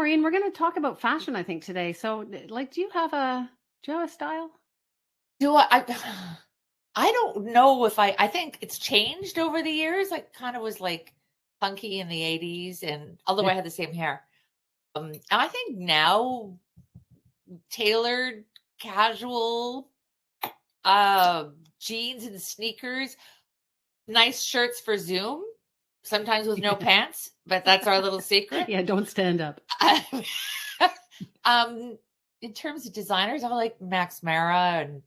Maureen, we're going to talk about fashion, I think, today. So, like, do you have a style? Do I don't know if I think it's changed over the years. I kind of was like punky in the 80s, and although I had the same hair. And I think now tailored, casual, jeans and sneakers, nice shirts for Zoom, sometimes with no pants, but that's our little secret. Yeah, don't stand up. In terms of designers, I like Max Mara, and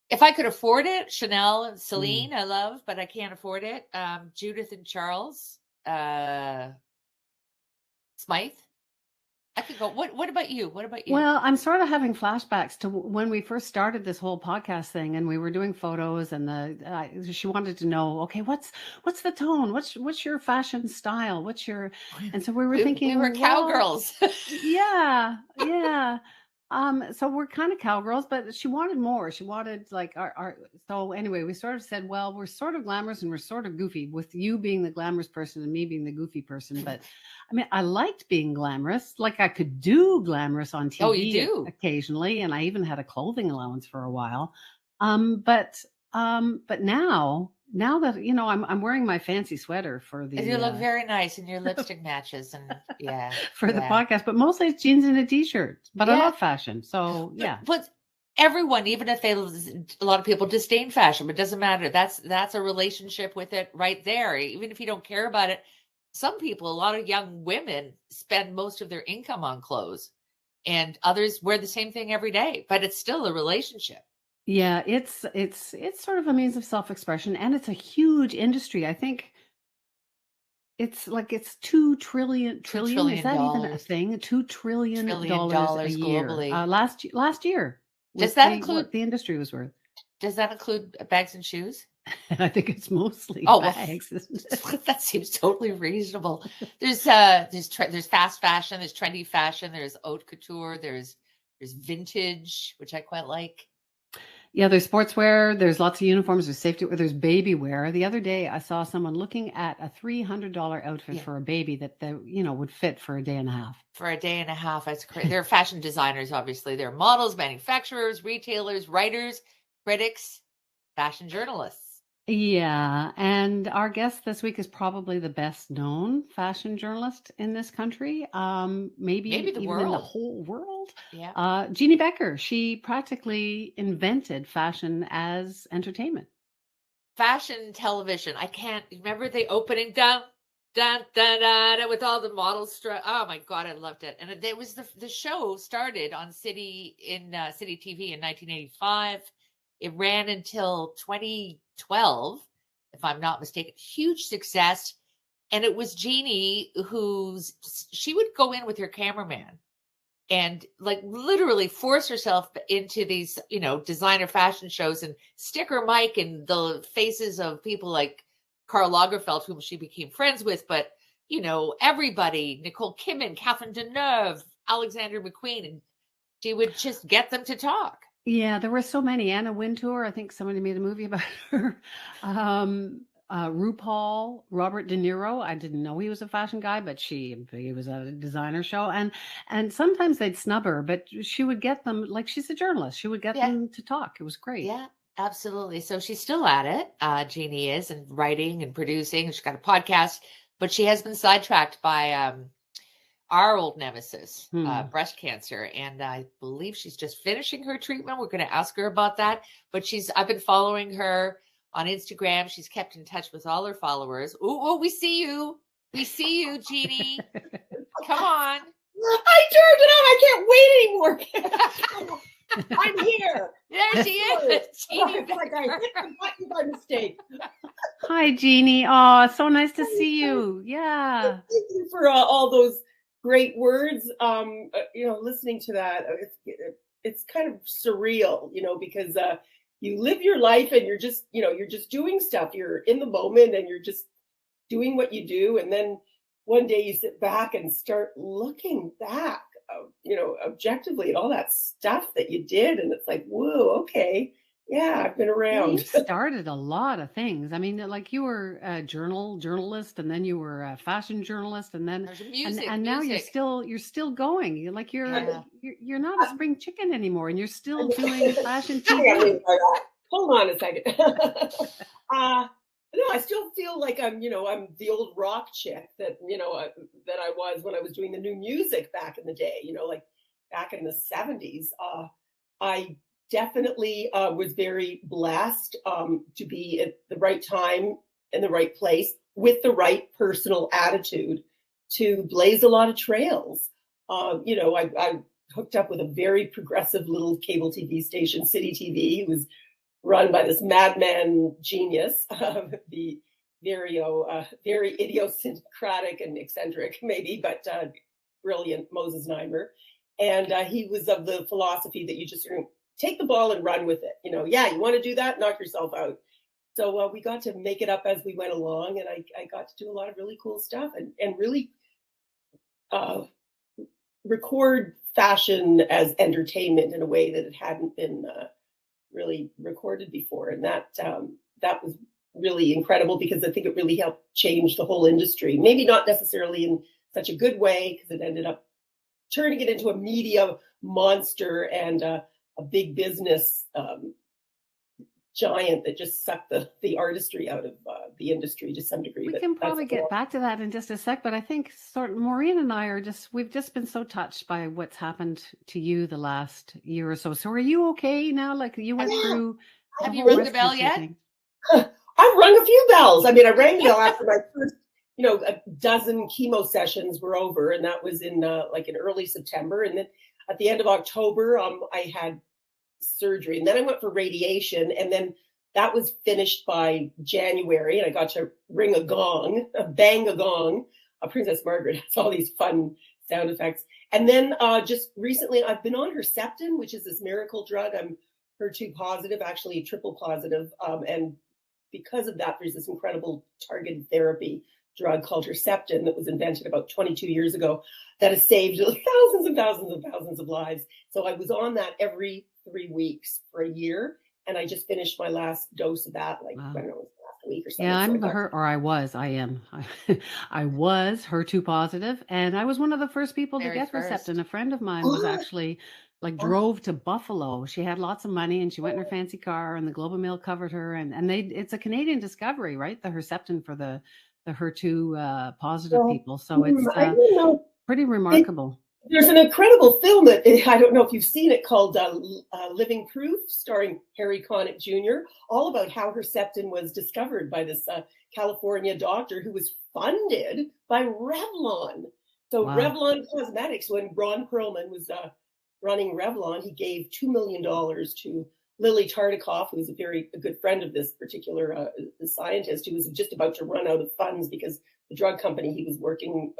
if I could afford it, Chanel and Celine, I love, but I can't afford it. Judith and Charles, Smythe. I could go. What about you? What about you? Well, I'm sort of having flashbacks to when we first started this whole podcast thing, and we were doing photos, and she wanted to know, okay, what's the tone? What's your fashion style? What's your? And so we were thinking, we were cowgirls. Yeah. So we're kind of cowgirls, but she wanted more. She wanted like our. So anyway, we sort of said, well, we're sort of glamorous and we're sort of goofy, with you being the glamorous person and me being the goofy person. But I mean, I liked being glamorous. Like, I could do glamorous on TV. Oh, you do? Occasionally, and I even had a clothing allowance for a while. But now that I'm wearing my fancy sweater for the. You look very nice, and your lipstick matches, and for the podcast. But mostly it's jeans and a t-shirt. But I love fashion, so yeah. But everyone, even if a lot of people disdain fashion, but it doesn't matter. That's a relationship with it right there. Even if you don't care about it, some people, a lot of young women, spend most of their income on clothes, and others wear the same thing every day. But it's still a relationship. Yeah, it's sort of a means of self-expression, and it's a huge industry. I think it's like it's $2 trillion. Is that even a thing? $2 trillion a year globally. Last year. Does that include what the industry was worth? Does that include bags and shoes? I think it's mostly bags. That seems totally reasonable. There's fast fashion, there's trendy fashion, there's haute couture, there's vintage, which I quite like. Yeah, there's sportswear, there's lots of uniforms, there's safety wear, there's baby wear. The other day I saw someone looking at a $300 outfit for a baby that would fit for a day and a half. For a day and a half, that's crazy. They're fashion designers, obviously. They're models, manufacturers, retailers, writers, critics, fashion journalists. Yeah, and our guest this week is probably the best known fashion journalist in this country, maybe the even world. in the whole world. Yeah. Jeanne Beker, she practically invented fashion as entertainment. Fashion television. I can't remember the opening dun dun dun dun with all the models. Oh my God, I loved it. And it was the show started on City TV in 1985. It ran until 2012, if I'm not mistaken. Huge success. And it was Jeanne she would go in with her cameraman and like literally force herself into these, designer fashion shows and stick her mic in the faces of people like Karl Lagerfeld, whom she became friends with. But, everybody, Nicole Kidman, Catherine Deneuve, Alexander McQueen, and she would just get them to talk. Yeah, there were so many. Anna Wintour, I think somebody made a movie about her. RuPaul, Robert De Niro. I didn't know he was a fashion guy, but he was a designer show. And sometimes they'd snub her, but she would get them, like, she's a journalist. She would get them to talk. It was great. Yeah, absolutely. So she's still at it. Jeanne is, and writing and producing. She's got a podcast, but she has been sidetracked by our old nemesis, breast cancer. And I believe she's just finishing her treatment. We're going to ask her about that. But I've been following her on Instagram. She's kept in touch with all her followers. Oh, we see you. We see you, Jeanne. Come on. I turned it on. I can't wait anymore. I'm here. There she is. Jeanne like I hit the button by mistake. Hi, Jeanne. Oh, so nice to see you. Yeah. Thank you for all those great words. Listening to that, it's kind of surreal, because you live your life and you're just doing stuff. You're in the moment and you're just doing what you do. And then one day you sit back and start looking back, objectively at all that stuff that you did. And it's like, whoa, okay. Yeah, I've been Yeah, you around. started a lot of things. I mean, like you were a journalist, and then you were a fashion journalist, and then There's and music, and now music. you're still going. You're like Yeah. you're not a spring chicken anymore, and you're still doing fashion Hang on, TV. hold on a second. No, I still feel like I'm the old rock chick that, that I was when I was doing the new music back in the day, like back in the 70s. I definitely was very blessed to be at the right time in the right place with the right personal attitude to blaze a lot of trails. I hooked up with a very progressive little cable TV station, City TV. It was run by this madman genius, the very idiosyncratic and eccentric, maybe, but brilliant Moses Neimer. And he was of the philosophy that you just take the ball and run with it. Yeah, you want to do that, knock yourself out. So we got to make it up as we went along, and I got to do a lot of really cool stuff and really record fashion as entertainment in a way that it hadn't been really recorded before, and that was really incredible because I think it really helped change the whole industry. Maybe not necessarily in such a good way because it ended up turning it into a media monster and a big business giant that just sucked the artistry out of the industry to some degree. We can probably get back to that in just a sec, but I think Maureen and I we've just been so touched by what's happened to you the last year or so. So are you okay now? Like you went through. Have you rung the bell yet? I've rung a few bells. I mean, I rang the bell after my first, a dozen chemo sessions were over, and that was in early September. And then at the end of October, I had surgery, and then I went for radiation, and then that was finished by January, and I got to ring a gong, bang a gong. Princess Margaret has all these fun sound effects. And then just recently, I've been on Herceptin, which is this miracle drug. I'm HER2 positive, actually triple positive, and because of that, there's this incredible targeted therapy drug called Herceptin that was invented about 22 years ago that has saved thousands and thousands and thousands of lives. So I was on that every 3 weeks for a year, and I just finished my last dose of that, I don't know, last week or something. Yeah, I was HER2 positive, and I was one of the first people to get Herceptin. A friend of mine was actually drove to Buffalo. She had lots of money, and she went in her fancy car, and the Globe and Mail covered her, and it's a Canadian discovery, right? The Herceptin for the HER2 positive people. So it's pretty remarkable. There's an incredible film that I don't know if you've seen it called Living Proof, starring Harry Connick Jr., all about how Herceptin was discovered by this California doctor who was funded by Revlon. So Revlon Cosmetics, when Ron Perlman was running Revlon, he gave $2 million to Lily Tartikoff, who was a good friend of this particular scientist, who was just about to run out of funds because the drug company he was working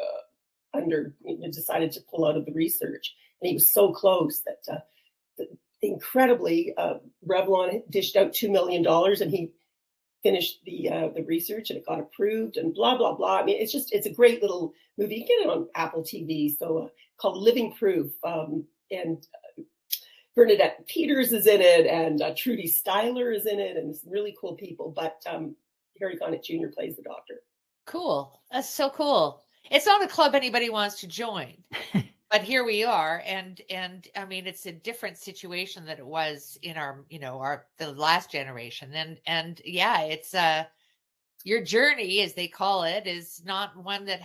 under decided to pull out of the research. And he was so close that incredibly Revlon dished out $2 million, and he finished the research, and it got approved, and blah blah blah. I mean, it's a great little movie. You can get it on Apple TV. So called Living Proof, and Bernadette Peters is in it, and Trudy Styler is in it, and some really cool people. But Harry Connick Jr. plays the doctor. Cool. That's so cool. It's not a club anybody wants to join, but here we are. And I mean, it's a different situation than it was in the last generation. And yeah, it's your journey, as they call it, is not one that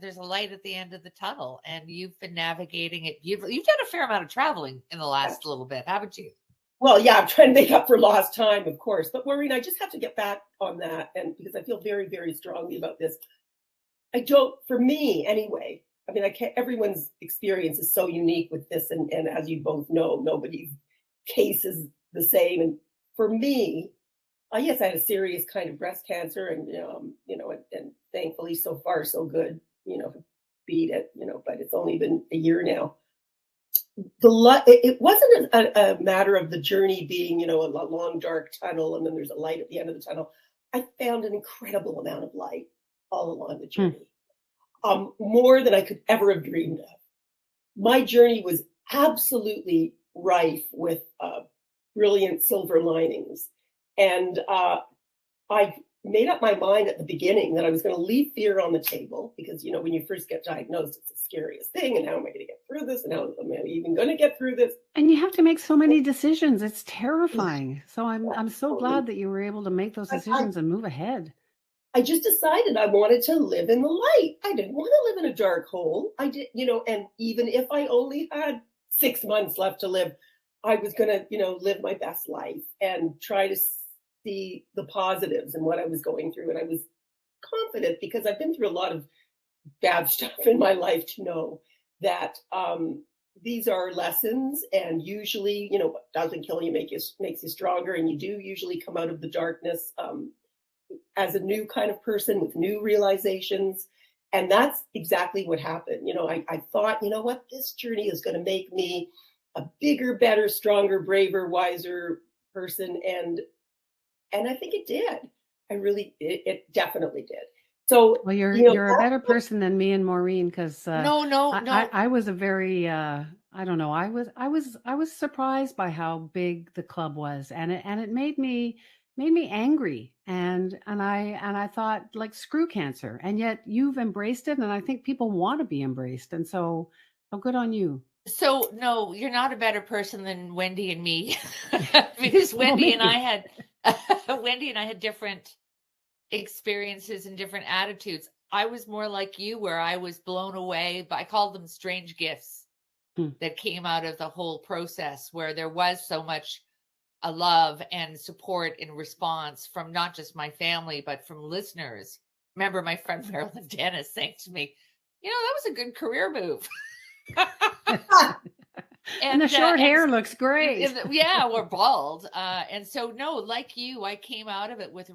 there's a light at the end of the tunnel, and you've been navigating it. You've done a fair amount of traveling in the last little bit, haven't you? Well, yeah, I'm trying to make up for lost time, of course. But Maureen, I just have to get back on that, and because I feel very, very strongly about this. For me anyway, I mean, everyone's experience is so unique with this. And as you both know, nobody's case is the same. And for me, yes, I had a serious kind of breast cancer, and, and thankfully so far so good, beat it, but it's only been a year now. It wasn't a matter of the journey being, a long, dark tunnel, and then there's a light at the end of the tunnel. I found an incredible amount of light all along the journey, more than I could ever have dreamed of. My journey was absolutely rife with brilliant silver linings. And I made up my mind at the beginning that I was going to leave fear on the table because, when you first get diagnosed, it's the scariest thing. And how am I going to get through this? And how am I even going to get through this? And you have to make so many decisions. It's terrifying. So I'm so glad that you were able to make those decisions and move ahead. I just decided I wanted to live in the light. I didn't want to live in a dark hole. I did, and even if I only had 6 months left to live, I was going to, live my best life and try to see the positives in what I was going through. And I was confident because I've been through a lot of bad stuff in my life to know that these are lessons, and usually, what doesn't kill you makes you stronger. And you do usually come out of the darkness as a new kind of person with new realizations. And that's exactly what happened. I thought, what, this journey is going to make me a bigger, better, stronger, braver, wiser person. And I think it did. It definitely did. So, well, you're a better person than me and Maureen, because no. I was a very I don't know. I was surprised by how big the club was, and it made me angry, and I thought, like, screw cancer, and yet you've embraced it, and I think people want to be embraced, and so good on you. So no, you're not a better person than Wendy and me, because Wendy and I had different experiences and different attitudes. I was more like you, where I was blown away by, I called them strange gifts that came out of the whole process, where there was so much love and support and response from not just my family, but from listeners. Remember my friend Marilyn Dennis saying to me, that was a good career move. And the short hair looks great. Yeah, we're bald. And so, no, like you, I came out of it with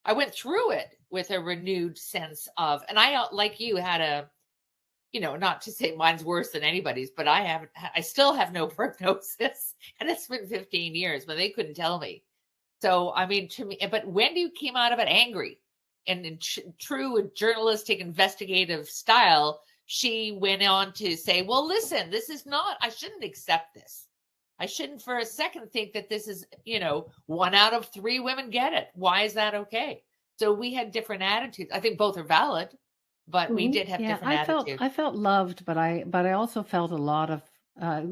I went through it with a renewed sense of, and I, like you, had a, not to say mine's worse than anybody's, but I still have no prognosis, and it's been 15 years, but they couldn't tell me. So, I mean, to me, but Wendy came out of it angry, and in true journalistic investigative style, she went on to say, well, listen, I shouldn't accept this. I shouldn't for a second think that this is, 1 out of 3 women get it. Why is that okay? So we had different attitudes. I think both are valid, but we did have different attitudes. I felt loved, but I also felt a lot of,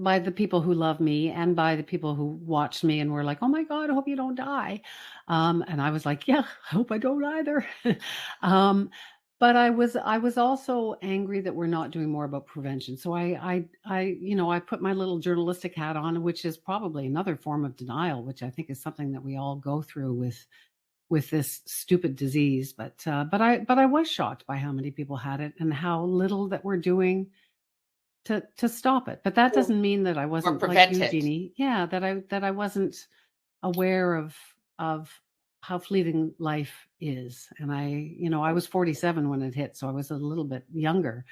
by the people who love me and by the people who watched me and were like, oh my God, I hope you don't die. And I was like, yeah, I hope I don't either. But I was also angry that we're not doing more about prevention. So I put my little journalistic hat on, which is probably another form of denial, which I think is something that we all go through with this stupid disease. But I was shocked by how many people had it and how little that we're doing to stop it. But that doesn't mean that I wasn't, like you, Jeannie. Yeah, that I wasn't aware of how fleeting life is. And I was 47 when it hit, so I was a little bit younger.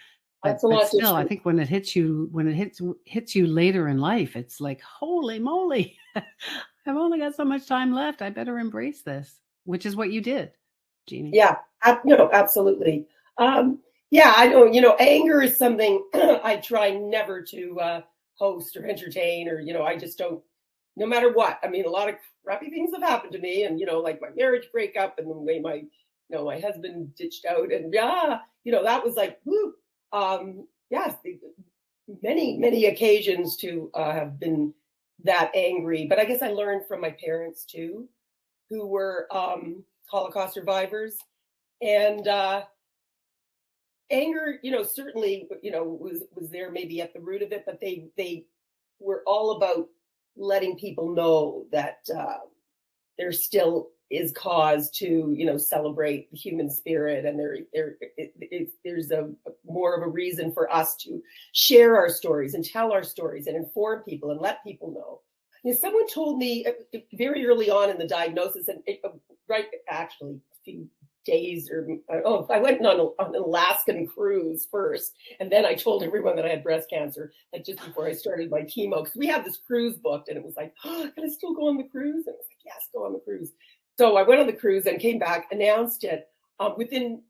But still, I think when it hits you later in life, it's like, holy moly, I've only got so much time left. I better embrace this, which is what you did, Jeannie. Yeah, absolutely. Yeah, I know, anger is something I try never to host or entertain, or, I just don't, no matter what. I mean, a lot of crappy things have happened to me, and, like my marriage breakup and the way my husband ditched out, and that was like, whoo. Yes, many, many occasions to have been that angry. But I guess I learned from my parents too, who were Holocaust survivors. And anger, certainly, was there maybe at the root of it, but they were all about letting people know that there still is cause to, celebrate the human spirit, and there's a more of a reason for us to share our stories and tell our stories and inform people and let people know. Someone told me very early on in the diagnosis, and actually a few days I went on an Alaskan cruise first, and then I told everyone that I had breast cancer, like just before I started my chemo, because we had this cruise booked, and it was like, oh, can I still go on the cruise? And I was like, yes, go on the cruise. So I went on the cruise and came back, announced it. Within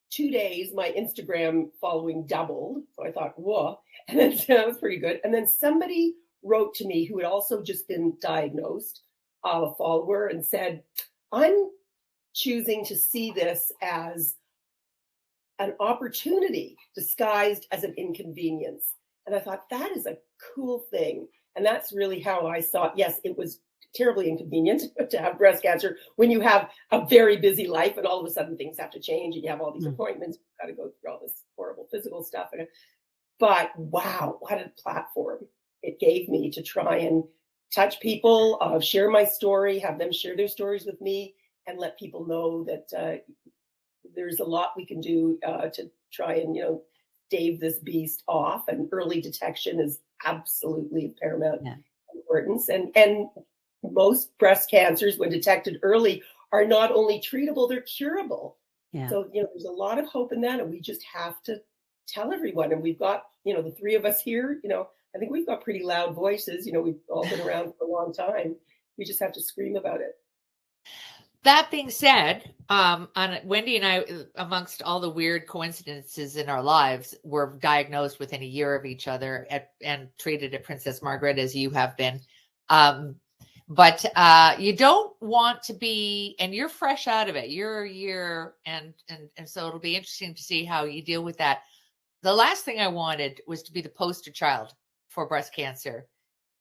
2 days, my Instagram following doubled. So I thought, whoa. And then that was pretty good. And then somebody wrote to me, who had also just been diagnosed, a follower, and said, I'm choosing to see this as an opportunity disguised as an inconvenience. And I thought, that is a cool thing. And that's really how I saw it. Yes, it was terribly inconvenient to have breast cancer when you have a very busy life and all of a sudden things have to change and you have all these appointments, you've got to go through all this horrible physical stuff. But wow, what a platform it gave me to try and touch people, share my story, have them share their stories with me, and let people know that there's a lot we can do to try and, stave this beast off. And early detection is absolutely of paramount importance. And most breast cancers, when detected early, are not only treatable, they're curable. Yeah. So, there's a lot of hope in that. And we just have to tell everyone. And we've got, the three of us here, I think we've got pretty loud voices. We've all been around for a long time. We just have to scream about it. That being said, Wendy and I, amongst all the weird coincidences in our lives, were diagnosed within a year of each other and treated at Princess Margaret, as you have been. But you don't want to be, and you're fresh out of it. You're a year, and so it'll be interesting to see how you deal with that. The last thing I wanted was to be the poster child for breast cancer.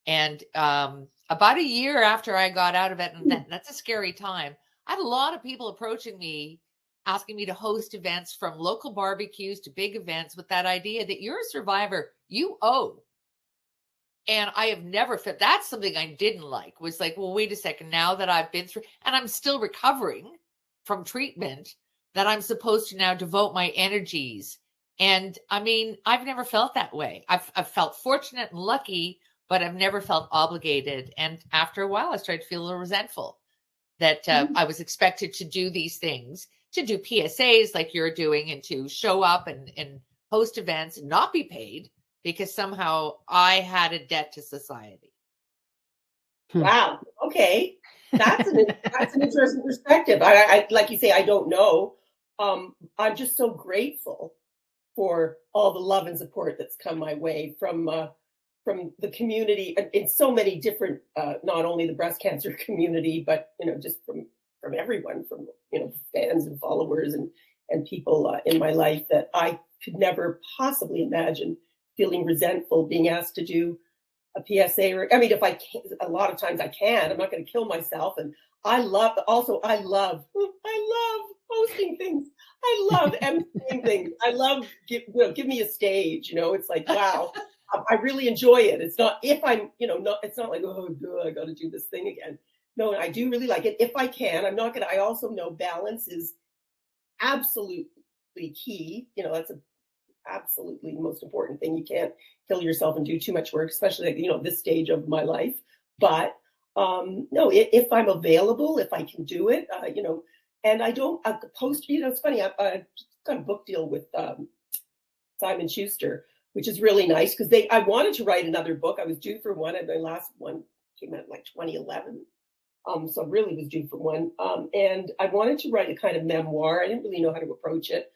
And about a year after I got out of it, and that's a scary time, I had a lot of people approaching me, asking me to host events, from local barbecues to big events, with that idea that you're a survivor, you owe. And I have never felt, that's something I didn't like, was like, well, wait a second, now that I've been through, and I'm still recovering from treatment, that I'm supposed to now devote my energies. And I mean, I've never felt that way. I've felt fortunate and lucky, but I've never felt obligated. And after a while, I started to feel a little resentful that I was expected to do these things, to do PSAs like you're doing, and to show up and host events and not be paid, because somehow I had a debt to society. Wow. Okay. That's an interesting perspective. I like you say, I don't know. I'm just so grateful for all the love and support that's come my way from the community in so many different, not only the breast cancer community, but, just from everyone, from, fans and followers and people in my life that I could never possibly imagine feeling resentful, being asked to do a PSA. If I can, a lot of times I can, I'm not going to kill myself. And I love hosting things. I love emceeing things. I love, give me a stage, it's like, wow. I really enjoy it. It's not if I'm, it's not like, oh, good, I got to do this thing again. No, I do really like it. If I can, I also know balance is absolutely key. That's absolutely the most important thing. You can't kill yourself and do too much work, especially this stage of my life. But no, if I'm available, if I can do it, and I don't post, it's funny. I've got a book deal with Simon Schuster, which is really nice, because I wanted to write another book. I was due for one, and my last one came out in like 2011. So I really was due for one. And I wanted to write a kind of memoir. I didn't really know how to approach it.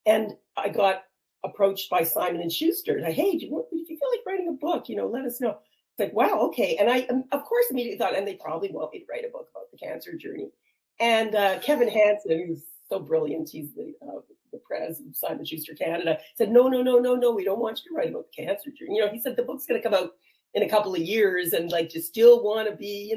And I got approached by Simon and Schuster. Like, hey, if you feel like writing a book, let us know. It's like, wow, okay. And I, of course, immediately thought, and they probably want me to write a book about the cancer journey. And Kevin Hansen, who's so brilliant, he's the president of Simon Schuster Canada, said, no, we don't want you to write about the cancer journey. He said the book's going to come out in a couple of years, and like, you still want to be,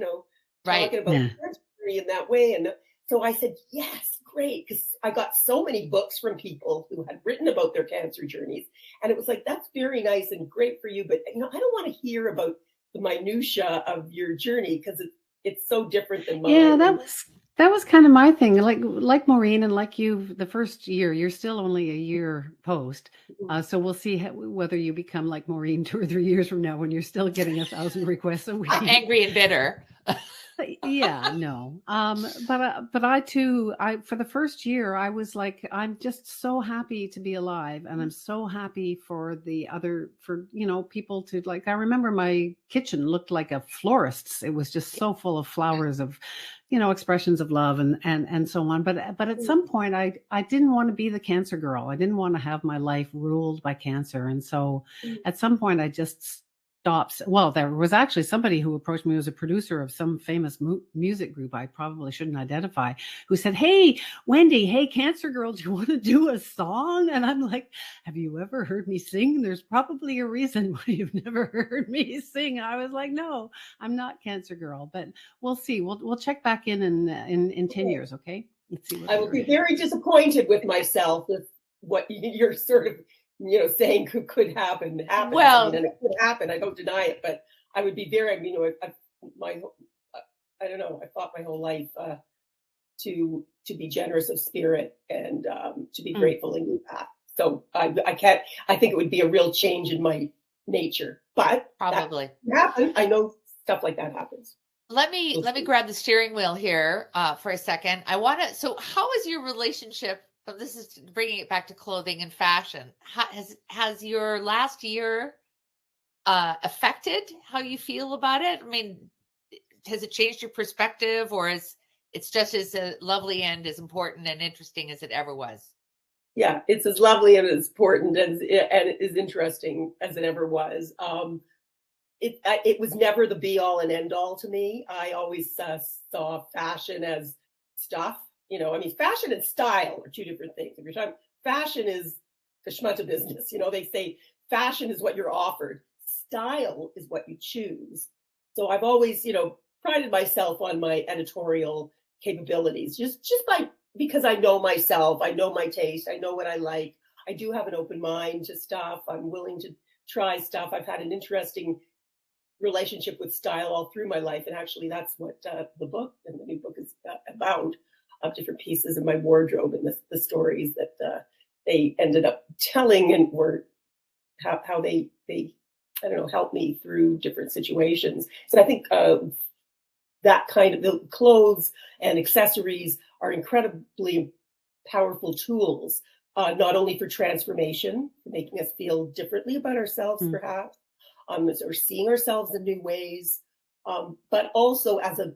talking about the cancer journey in that way. And so I said, yes, great, because I got so many books from people who had written about their cancer journeys, and it was like, that's very nice and great for you, but I don't want to hear about the minutia of your journey, because it's so different than mine. Yeah, that was kind of my thing. Like Maureen, and like you, the first year, you're still only a year post. So we'll see whether you become like Maureen 2 or 3 years from now, when you're still getting 1,000 requests a week. Angry and bitter. Yeah, no. But I too, for the first year, I was like, I'm just so happy to be alive. And I'm so happy for people to like, I remember my kitchen looked like a florist's. It was just so full of flowers of, expressions of love and so on. But at some point I didn't want to be the cancer girl. I didn't want to have my life ruled by cancer. And so at some point I just stops. Well, there was actually somebody who approached me, who was a producer of some famous music group I probably shouldn't identify, who said, "Hey, Wendy, hey, Cancer Girl, do you want to do a song?" And I'm like, "Have you ever heard me sing? There's probably a reason why you've never heard me sing." I was like, "No, I'm not Cancer Girl, but we'll see. We'll check back in 10 years, okay? Let's see what I will be very disappointed with myself if what you're sort of, saying could happen happens. Well, I mean, and it could happen. I don't deny it, but I would be very, I don't know. I fought my whole life to be generous of spirit and to be grateful and do that. So I can't. I think it would be a real change in my nature, but probably happen. I know stuff like that happens. Let me grab the steering wheel here for a second. I want to. So, how is your relationship? This is bringing it back to clothing and fashion. Has your last year affected how you feel about it? I mean, has it changed your perspective, or is it's just as lovely and as important and interesting as it ever was? Yeah, it's as lovely and as important and as interesting as it ever was. It was never the be all and end all to me. I always saw fashion as stuff. I mean, fashion and style are two different things. If you're talking, fashion is the schmutta business. They say fashion is what you're offered. Style is what you choose. So I've always, prided myself on my editorial capabilities, just because I know myself, I know my taste, I know what I like. I do have an open mind to stuff. I'm willing to try stuff. I've had an interesting relationship with style all through my life, and actually that's what the book and the new book is about, of different pieces of my wardrobe and the stories that they ended up telling, and were how they I don't know, helped me through different situations. So I think that kind of the clothes and accessories are incredibly powerful tools, not only for transformation, for making us feel differently about ourselves, perhaps, or seeing ourselves in new ways, but also as a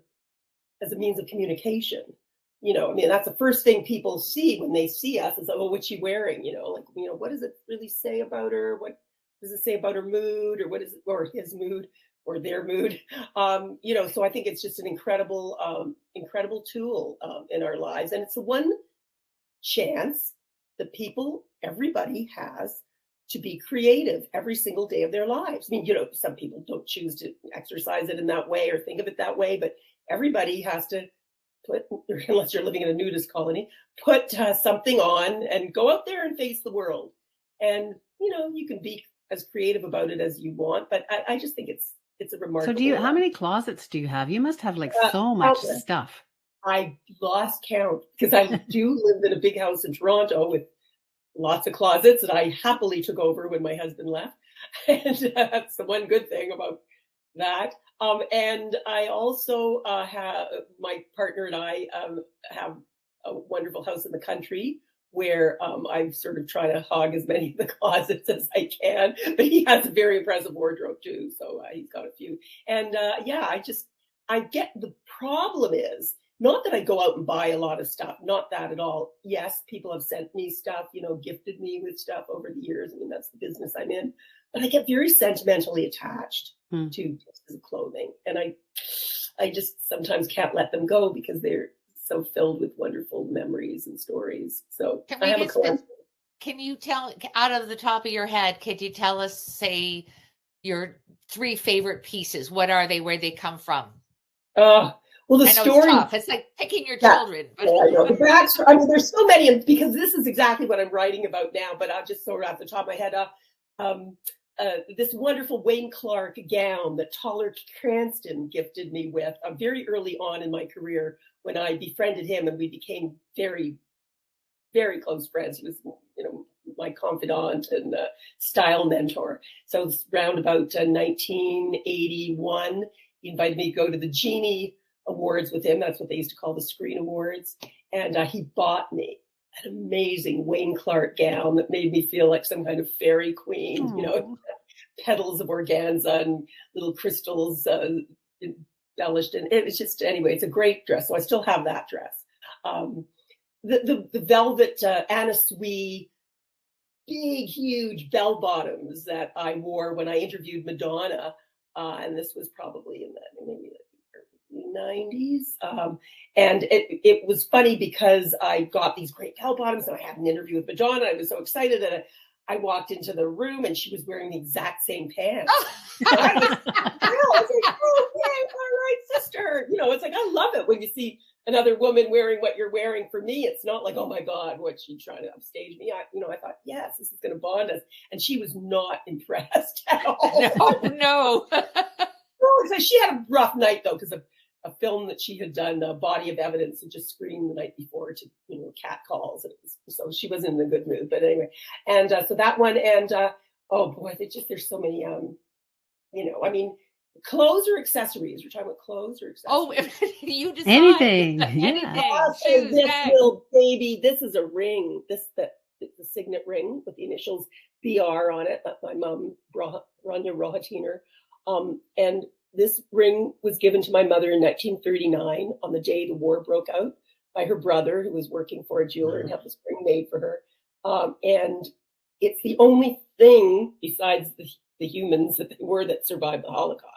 means of communication. I mean, that's the first thing people see when they see us is, "Oh, what's she wearing?" What does it really say about her? What does it say about her mood, or or his mood, or their mood? So I think it's just an incredible tool in our lives, and it's the one chance that everybody has to be creative every single day of their lives. I mean, some people don't choose to exercise it in that way or think of it that way, but everybody has to unless you're living in a nudist colony, put something on and go out there and face the world. And, you can be as creative about it as you want, but I just think it's a remarkable. So how many closets do you have? You must have so much stuff. I lost count because I do live in a big house in Toronto with lots of closets that I happily took over when my husband left. And that's the one good thing about that. And I also have my partner and I have a wonderful house in the country where I sort of try to hog as many of the closets as I can. But he has a very impressive wardrobe too, so he's got a few. And I get the problem is not that I go out and buy a lot of stuff, not that at all. Yes, people have sent me stuff, gifted me with stuff over the years. I mean, that's the business I'm in. But I get very sentimentally attached to pieces of clothing. And I just sometimes can't let them go because they're so filled with wonderful memories and stories. So I have a collection. Can you tell, out of the top of your head, could you tell us, say, your 3 favorite pieces? What are they? Where they come from? Well, the story. It's like picking your children. But I know. I mean, there's so many, because this is exactly what I'm writing about now. But I'll just sort of off the top of my head, this wonderful Wayne Clark gown that Taller Cranston gifted me with very early on in my career when I befriended him, and we became very, very close friends. He was, my confidant and style mentor. So it's around about 1981. He invited me to go to the Jeanne Awards with him. That's what they used to call the Screen Awards. And he bought me an amazing Wayne Clark gown that made me feel like some kind of fairy queen, petals of organza and little crystals embellished. And it was just, anyway, it's a great dress. So I still have that dress. The velvet Anna Sui big, huge bell bottoms that I wore when I interviewed Madonna. And this was probably in the maybe the early 90s. And it was funny because I got these great bell bottoms and I had an interview with Madonna. I was so excited that I walked into the room and she was wearing the exact same pants. I was like, oh, okay, all right, sister. You know, it's like, I love it when you see another woman wearing what you're wearing. For me, it's not like, oh my God, what's she trying to upstage me? I thought, yes, this is going to bond us. And she was not impressed at all. No. So she had a rough night though, because of a film that she had done, Body of Evidence, and just screamed the night before to, cat calls. So she wasn't in a good mood. But anyway, and so that one, and oh boy, there's so many, clothes or accessories. We're talking about clothes or accessories. Oh, you decide. Anything. Anything. Yeah. This little baby, this is a ring. The signet ring with the initials BR on it. My mom, Rania Rohatiner. And this ring was given to my mother in 1939 on the day the war broke out by her brother, who was working for a jeweler and had this ring made for her. And it's the only thing besides the humans that they were that survived the Holocaust.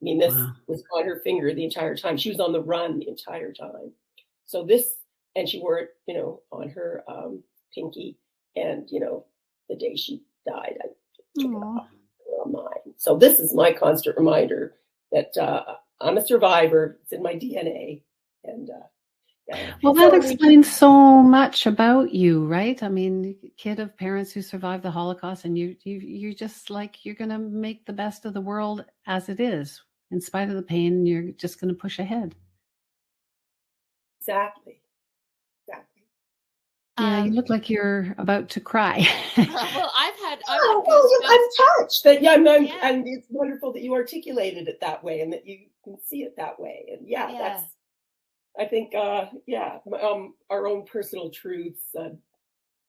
I mean, this was on her finger the entire time. She was on the run the entire time. So this, and she wore it, on her pinky. And, the day she died, I took it off on mine. So this is my constant reminder that I'm a survivor. It's in my DNA. And well, that explains so much about you, right? I mean, kid of parents who survived the Holocaust, and you're just like, you're going to make the best of the world as it is. In spite of the pain, you're just going to push ahead. Exactly. Yeah, you look like you're about to cry. Well, I'm touched. That and it's wonderful that you articulated it that way and that you can see it that way. And that's, I think, our own personal truths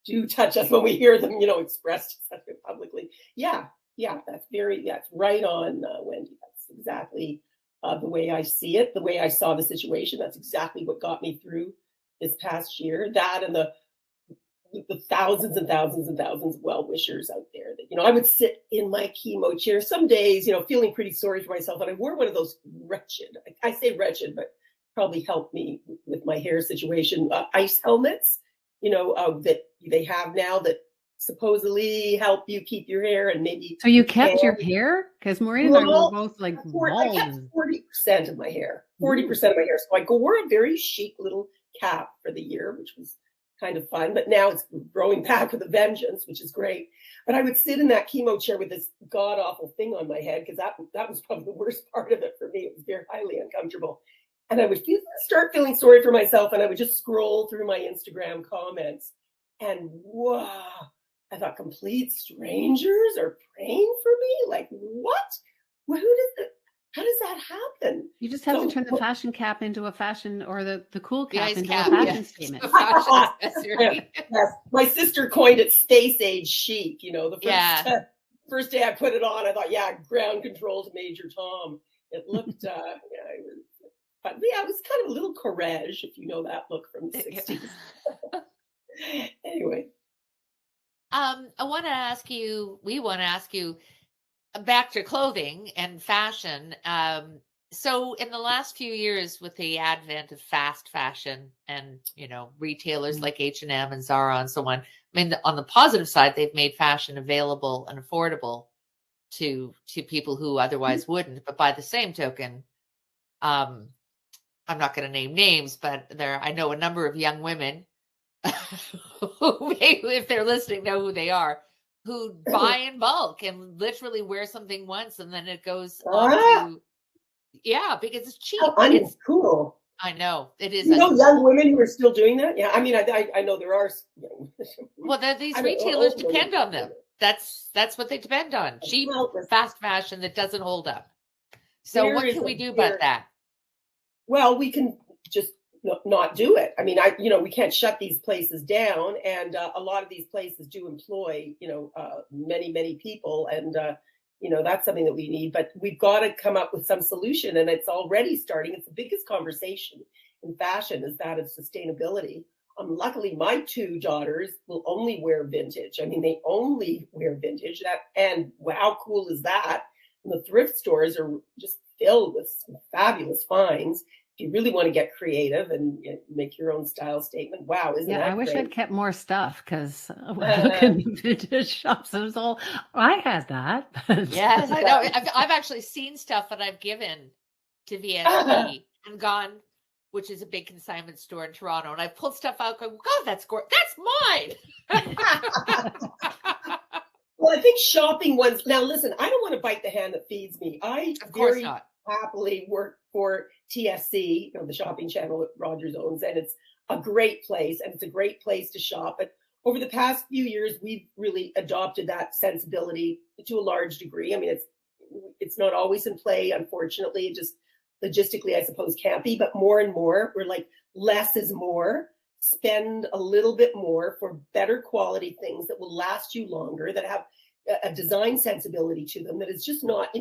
do touch us when we hear them, expressed publicly. That's right on, Wendy. That's exactly the way I see it, the way I saw the situation. That's exactly what got me through this past year. That and the thousands and thousands and thousands of well-wishers out there that, I would sit in my chemo chair some days, feeling pretty sorry for myself. And I wore one of those wretched, I say wretched, but probably helped me with my hair situation, ice helmets, that they have now that supposedly help you keep your hair and maybe. So you kept your hair? Because Maureen and I were both like I kept 40% of my hair, 40% of my hair. So I wore a very chic little cap for the year, which was kind of fun, but now it's growing back with a vengeance, which is great. But I would sit in that chemo chair with this god awful thing on my head, because that was probably the worst part of it for me. It was very highly uncomfortable. And I would start feeling sorry for myself, and I would just scroll through my Instagram comments, and wow, I thought complete strangers are praying for me? Like, what? How does that happen? You just have to turn the fashion cap into a fashion, or the cool cap into cap, a fashion statement. Yes. My sister coined it space age chic. The first day I put it on, I thought, ground control to Major Tom. It looked, it was kind of a little courage, if you know that look from the 60s. Anyway. we want to ask you, back to clothing and fashion. So in the last few years, with the advent of fast fashion and, retailers like H&M and Zara and so on, I mean, on the positive side, they've made fashion available and affordable to people who otherwise wouldn't. But by the same token, I'm not going to name names, but I know a number of young women who, if they're listening, know who they are, who buy in bulk and literally wear something once and then it goes on to, because it's cheap. It's cool. I know it is. Young women who are still doing that. Yeah, I mean, I know there are. Well, these retailers depend on them. That's what they depend on. Cheap, fast fashion that doesn't hold up. So what can we do about that? Well, we can just not do it. I mean, we can't shut these places down, and a lot of these places do employ, many, many people, and that's something that we need. But we've got to come up with some solution, and it's already starting. It's the biggest conversation in fashion is that of sustainability. Luckily, my two daughters will only wear vintage. I mean, they only wear vintage. And how cool is that? And the thrift stores are just filled with some fabulous finds. If you really want to get creative and make your own style statement, wow, isn't that I wish great? I'd kept more stuff, because I look in the vintage shops, it was all, I had that. Yes, I know. I've actually seen stuff that I've given to VSP and gone, which is a big consignment store in Toronto, and I pulled stuff out going, God, that's gorgeous. That's mine. Well, I think shopping ones. Now, listen, I don't want to bite the hand that feeds me. I very happily work for TSC, the shopping channel that Rogers owns, and it's a great place, and it's a great place to shop. But over the past few years, we've really adopted that sensibility to a large degree. I mean, it's not always in play, unfortunately. It just logistically, I suppose, can't be. But more and more, we're like, less is more. Spend a little bit more for better quality things that will last you longer, that have a design sensibility to them, that is just not,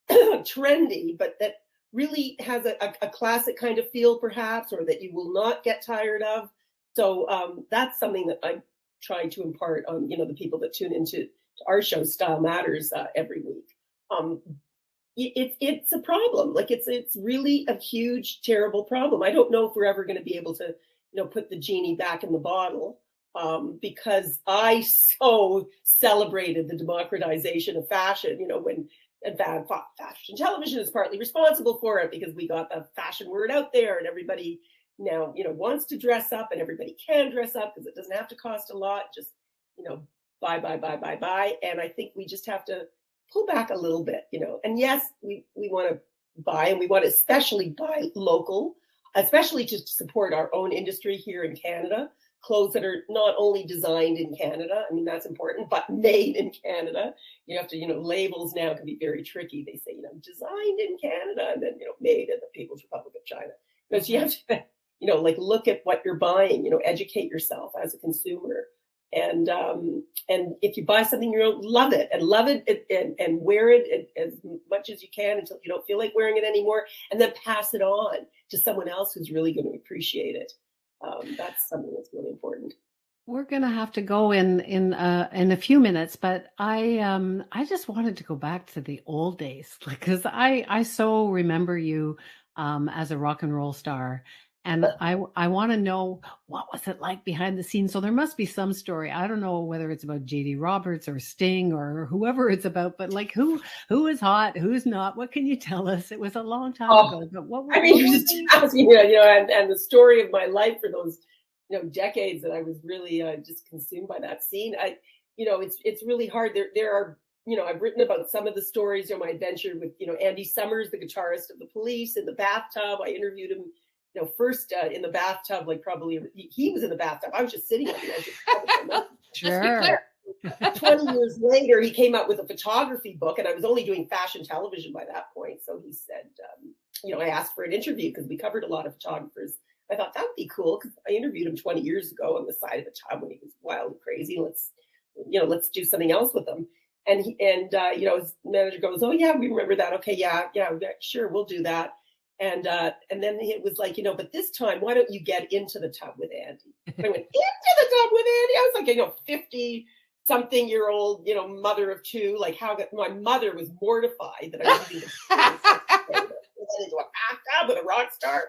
trendy, but that really has a classic kind of feel, perhaps, or that you will not get tired of. So that's something that I try to impart on, the people that tune into our show, Style Matters, every week. It's a problem. Like it's really a huge, terrible problem. I don't know if we're ever going to be able to, put the genie back in the bottle, because I so celebrated the democratization of fashion, and fashion television is partly responsible for it, because we got the fashion word out there, and everybody now, wants to dress up, and everybody can dress up because it doesn't have to cost a lot. Just, buy. And I think we just have to pull back a little bit, and yes, we want to buy, and we want to especially buy local, especially to support our own industry here in Canada, clothes that are not only designed in Canada, I mean, that's important, but made in Canada. You have to, labels now can be very tricky. They say, designed in Canada, and then, made in the People's Republic of China. Because you have to, look at what you're buying, educate yourself as a consumer. And if you buy something, love it and wear it as much as you can until you don't feel like wearing it anymore, and then pass it on to someone else who's really going to appreciate it. That's something that's really important. We're going to have to go in a few minutes, but I just wanted to go back to the old days, because I so remember you as a rock and roll star. And I want to know, what was it like behind the scenes? So there must be some story. I don't know whether it's about J.D. Roberts or Sting or whoever it's about, but like who is hot, who's not? What can you tell us? It was a long time ago, but you just asked me, and the story of my life for those, decades that I was really just consumed by that scene. It's really hard. There are, I've written about some of the stories, my adventure with, Andy Summers, the guitarist of the Police, in the bathtub. I interviewed him, first in the bathtub, like probably he was in the bathtub. I was just sitting on the edge of the Sure. 20 years later, he came out with a photography book, and I was only doing fashion television by that point. So he said, I asked for an interview because we covered a lot of photographers. I thought that would be cool, because I interviewed him 20 years ago on the side of the tub when he was wild and crazy. Let's do something else with him. And his manager goes, "Oh yeah, we remember that. Okay, yeah, sure, we'll do that." And then it was like, but this time, why don't you get into the tub with Andy? And I went, into the tub with Andy? I was like, 50-something-year-old, mother of two. Like, my mother was mortified that I was even into a bathtub with a rock star.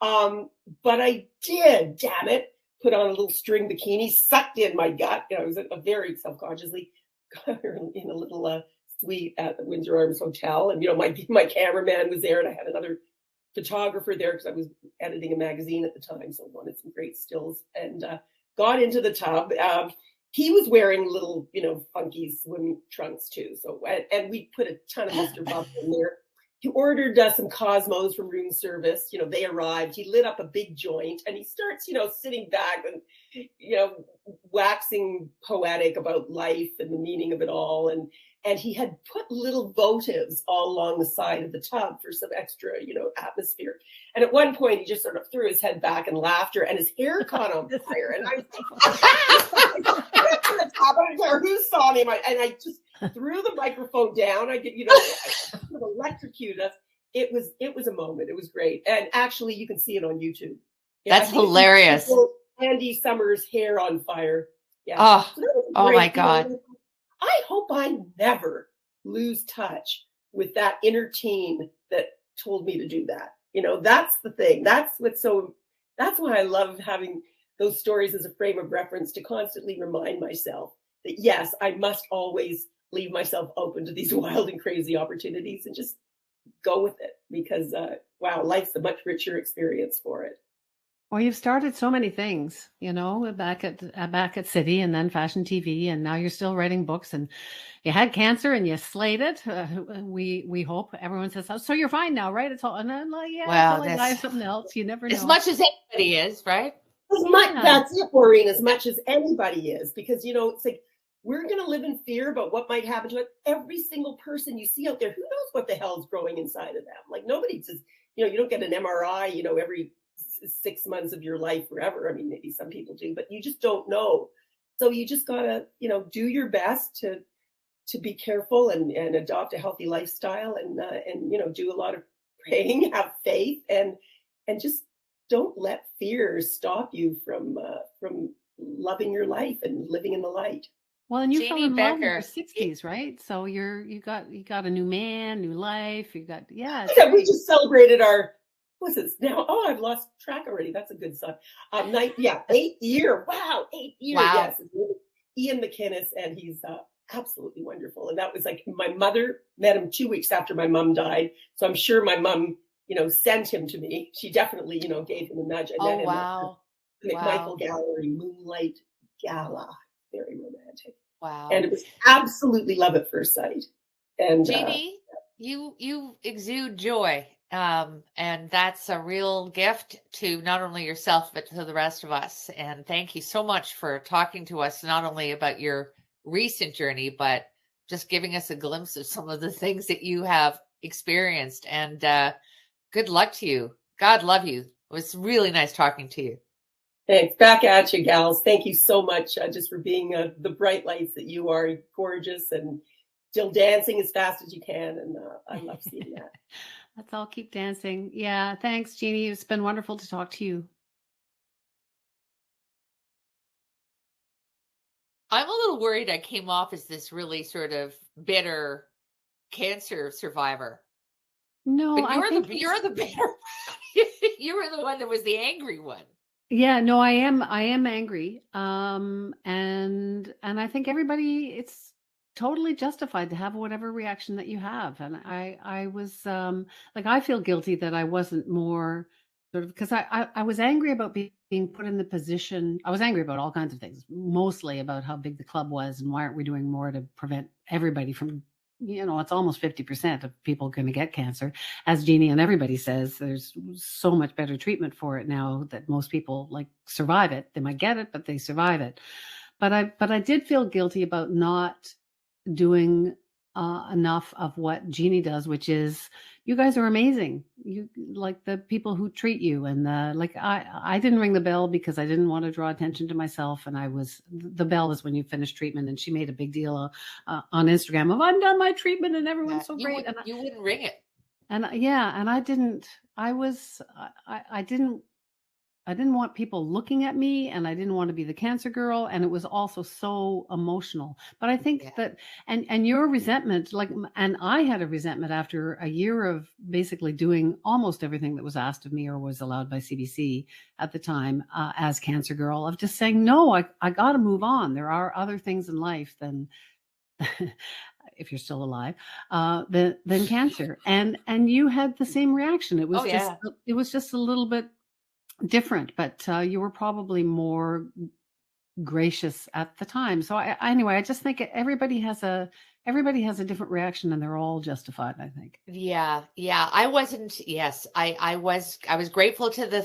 But I did, damn it, put on a little string bikini, sucked in my gut. I was a very self-consciously got her in a little suite at the Windsor Arms Hotel. And, my cameraman was there, and I had another photographer there because I was editing a magazine at the time. So I wanted some great stills, and got into the tub. He was wearing little, funky swim trunks too. So, and we put a ton of Mr. Bubble in there. He ordered some Cosmos from room service. They arrived. He lit up a big joint, and he starts, sitting back and, waxing poetic about life and the meaning of it all. And he had put little votives all along the side of the tub for some extra, atmosphere. And at one point, he just sort of threw his head back in laughter, and his hair caught on fire. And I was like, I don't care who saw me. And I just threw the microphone down. I did, electrocuted us. It was a moment. It was great. And actually, you can see it on YouTube. That's hilarious. Andy Summers' hair on fire. Yeah. Oh, So that was oh great. my You know, God. I hope I never lose touch with that inner teen that told me to do that. You know, that's the thing. That's why I love having those stories as a frame of reference to constantly remind myself that yes, I must always leave myself open to these wild and crazy opportunities and just go with it because wow, life's a much richer experience for it. Well, you've started so many things, you know, back at City and then Fashion TV, and now you're still writing books. And you had cancer and you slayed it. We hope everyone says so. So you're fine now, right? It's all, and then like, yeah, Well, until I die of something else. You never as know. much as anybody is, right? As much, Yeah. that's it, Maureen, as much as anybody is, because, you know, it's like we're going to live in fear about what might happen to it. Every single person you see out there, who knows what the hell's growing inside of them? Like nobody says, you know, you don't get an MRI, you know, every 6 months of your life forever. I mean, maybe some people do, but you just don't know. So you just gotta, you know, do your best to be careful and adopt a healthy lifestyle and you know, do a lot of praying, have faith, and just don't let fear stop you from loving your life and living in the light. Well, and you fell Jeanne in love in your Beker. 60s, right? So you got a new man, new life. You got, yeah. It's Yeah, we great. just celebrated our, what's it now? Oh, I've lost track already. That's a good sign. 8 year. Wow, 8 years. Wow. Yes, Ian McInnes, and he's absolutely wonderful. And that was like my mother met him 2 weeks after my mom died, so I'm sure my mom, you know, sent him to me. She definitely, you know, gave him a nudge. I met him Wow. at the McMichael Wow. Gallery Moonlight Gala. Very romantic. Wow. And it was absolutely love at first sight. And Jeanne, you exude joy. And that's a real gift to not only yourself, but to the rest of us. And thank you so much for talking to us, not only about your recent journey, but just giving us a glimpse of some of the things that you have experienced. And good luck to you. God love you. It was really nice talking to you. thanks. Back at you, gals. Thank you so much just for being the bright lights that you are. Gorgeous and still dancing as fast as you can. And I love seeing that. Let's all keep dancing. Yeah. Thanks, Jeannie. It's been wonderful to talk to you. I'm a little worried I came off as this really sort of bitter cancer survivor. No, But I think you're the bitter. You were the one that was the angry one. yeah, no, I am angry. And I think everybody, it's totally justified to have whatever reaction that you have. And I was like, I feel guilty that I wasn't more sort of, because I was angry about being put in the position. I was angry about all kinds of things, mostly about how big the club was and why aren't we doing more to prevent everybody from, you know, it's almost 50% of people going to get cancer. As Jeannie and everybody says, there's so much better treatment for it now that most people like survive it. They might get it, but they survive it. But I did feel guilty about not doing enough of what Jeannie does, which is, you guys are amazing. You like the people who treat you, and like I didn't ring the bell because I didn't want to draw attention to myself. And the bell is when you finish treatment, and she made a big deal on Instagram of, I'm done my treatment and everyone's so great. And You wouldn't ring it. and yeah, and I didn't. I didn't want people looking at me, and I didn't want to be the cancer girl, and it was also so emotional. But I think that and your resentment, like, and I had a resentment after a year of basically doing almost everything that was asked of me or was allowed by CBC at the time as cancer girl, of just saying, no, I got to move on. There are other things in life than if you're still alive, than cancer. And you had the same reaction. It was it was just a little bit different, but you were probably more gracious at the time. So anyway, I just think everybody has a different reaction, and they're all justified, I think. Yeah. I wasn't. Yes, I was grateful to the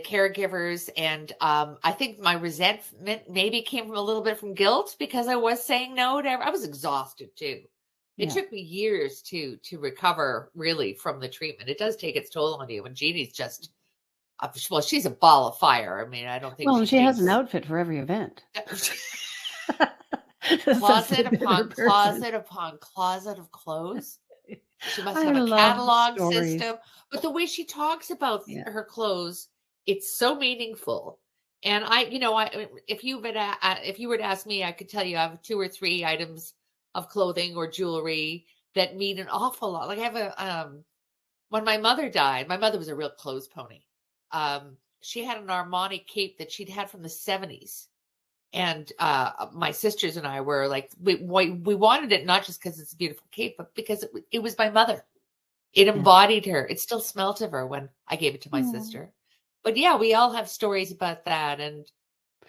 caregivers, and I think my resentment maybe came from a little bit from guilt because I was saying no to. I was exhausted too. It took me years to recover really from the treatment. It does take its toll on you, and Jeannie's just. Well, she's a ball of fire. I mean, I don't think. Well, she has an outfit for every event. Closet upon closet upon closet of clothes. She must have a catalog system. But the way she talks about her clothes, it's so meaningful. And if you were to ask me, I could tell you I have 2 or 3 items of clothing or jewelry that mean an awful lot. Like I have when my mother died, my mother was a real clothes pony. She had an Armani cape that she'd had from the 70s. And my sisters and I were like, we wanted it not just because it's a beautiful cape, but because it was my mother. It embodied her. It still smelt of her when I gave it to my sister. But yeah, we all have stories about that. And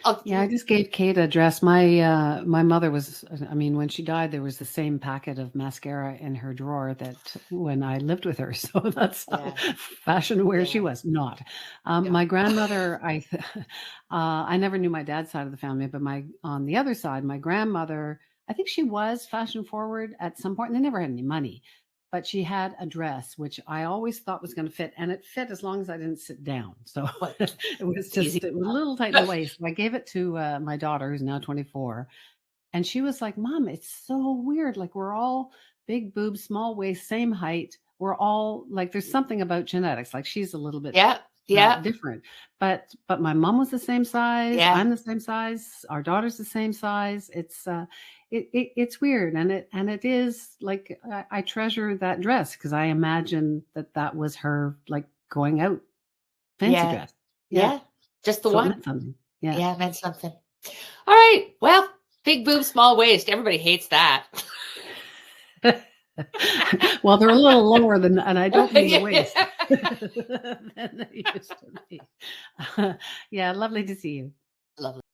I just gave Kate a dress. My mother was, I mean, when she died, there was the same packet of mascara in her drawer that when I lived with her. So that's how fashion aware she was. Not. My grandmother, I never knew my dad's side of the family, but on the other side, my grandmother, I think she was fashion forward at some point, and they never had any money. But she had a dress, which I always thought was going to fit, and it fit as long as I didn't sit down. So it was a little tight in the waist. So I gave it to my daughter, who's now 24, and she was like, "Mom, it's so weird. Like we're all big boobs, small waist, same height. We're all like, there's something about genetics. Like she's a little bit different, but my mom was the same size. I'm the same size. Our daughter's the same size. It's weird, and it is like I treasure that dress because I imagine that was her like going out fancy dress. Yeah, just the one. It meant something. Yeah, it meant something. All right, well, big boob, small waist. Everybody hates that. Well, they're a little lower and I don't mean the waist than they used to be. Yeah, lovely to see you. Lovely.